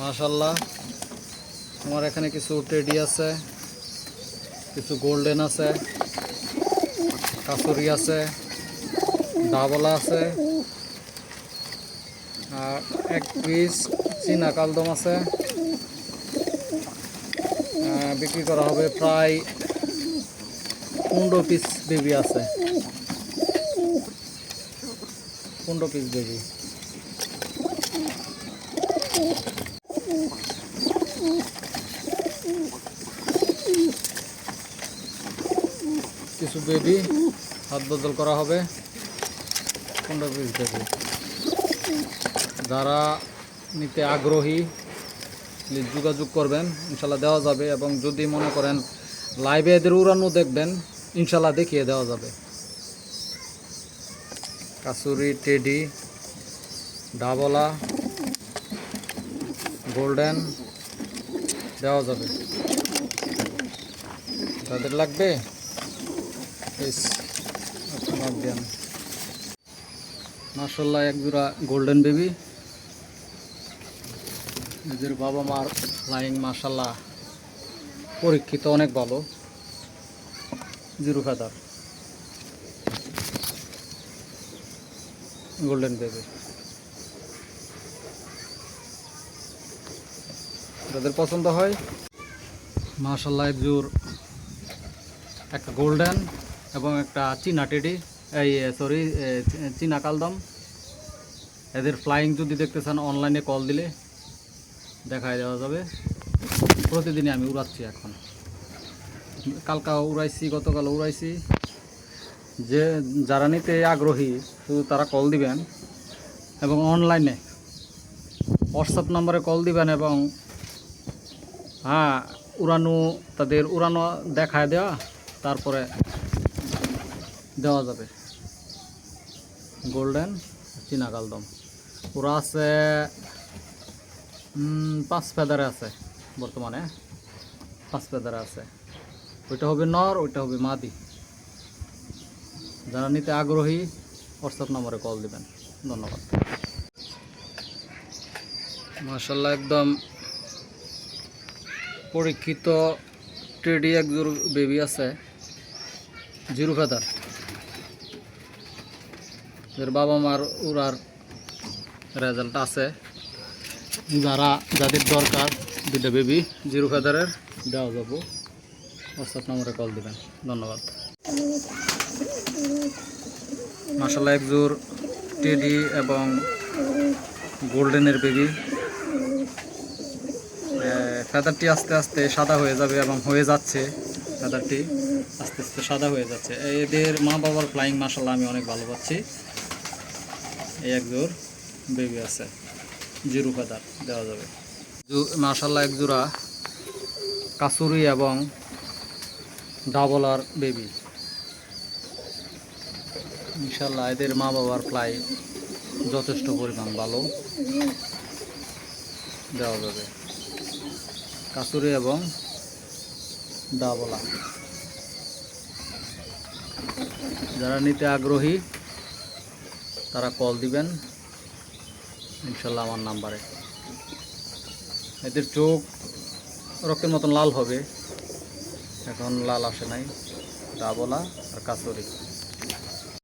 মাশাআল্লাহ, আমার এখানে কিছু টেডি আছে, কিছু গোল্ডেন আছে, কাসুরি আছে, ডাবলা আছে, আর এক পিস চীনা কালদম আছে। বিক্রি করা হবে প্রায় 15 পিস বেবি আছে, 15 পিস বেবি। কিছু বেবি হাত বদল করা হবে, 15 পিস বেবি। যারা নিতে আগ্রহী প্লিজ যোগাযোগ করবেন, ইনশাল্লাহ দেওয়া যাবে। এবং যদি মনে করেন লাইভে এদের উড়ানো দেখবেন, ইনশাল্লাহ দেখিয়ে দেওয়া যাবে। কাসুরি, টেডি, ডাবলা, গোল্ডেন দেওয়া যাবে। যাদের লাগবে মাশাআল্লাহ, এক জোড়া গোল্ডেন বেবি। নিজের বাবা মার ফ্লাইং মাশাআল্লাহ পরীক্ষিত, অনেক ভালো, জিরো ফেদার গোল্ডেন বেবি। যাদের পছন্দ হয় মাশাআল্লাহ, এক জোড় একটা গোল্ডেন এবং একটা চীনা টেডি, চীনা কালদম। এদের ফ্লাইং যদি দেখতে চান অনলাইনে কল দিলে দেখায় দেওয়া যাবে। প্রতিদিনই আমি উড়াচ্ছি, এখন কালকা উড়াইছি, গতকাল উড়াইছি। যে যারা নিতে আগ্রহী শুধু তারা কল দিবেন এবং অনলাইনে হোয়াটসঅ্যাপ নম্বরে কল দিবেন এবং উড়ানো, তাদের উড়ানো দেখায় দেওয়া, তারপরে দেওয়া যাবে। গোল্ডেন চীনা কালদম ওরা আছে 5 ফেদারে আছে, বর্তমানে 5 ফেদারে আছে। ওইটা হবে নর, ওইটা হবে মাদি। যারা নিতে আগ্রহী হোয়াটসঅ্যাপ নম্বরে কল দিবেন। ধন্যবাদ। মাশাআল্লাহ, একদম পরীক্ষিত টেডি এক জোড় বেবি আছে, জিরো ফেদার। এর বাবা মার উড়ার রেজাল্ট আছে। যাদের দরকার দুটো বেবি জিরো ফেদারের দেওয়া যাবো, হোয়াটসঅ্যাপ নম্বরে কল দিবেন। ধন্যবাদ। মাশাআল্লাহ, এক জোড় টেডি এবং গোল্ডেনের বেবি। ফেদারটি আস্তে আস্তে সাদা হয়ে যাবে এবং হয়ে যাচ্ছে। ফেদারটি আস্তে আস্তে সাদা হয়ে যাচ্ছে। এদের মা বাবার ফ্লাইং মাশাআল্লাহ আমি অনেক ভালো পাচ্ছি। এই এক জোড় বেবি আছে, জিরো ফেদার দেওয়া যাবে। মাশাআল্লাহ, এক জোড়া কাসুরি এবং ডাবলার বেবি। ইনশাআল্লাহ এদের মা বাবার ফ্লাই যথেষ্ট পরিমাণ ভালো, দেওয়া যাবে। কাসুরি এবং ডাবলা যারা নিতে আগ্রহী তারা কল দিবেন ইনশাল্লাহ আমার নাম্বারে। এদের চোখ রক্তের মতন লাল হবে, এখন লাল আসে নাই। ডাবলা আর কাসুরি।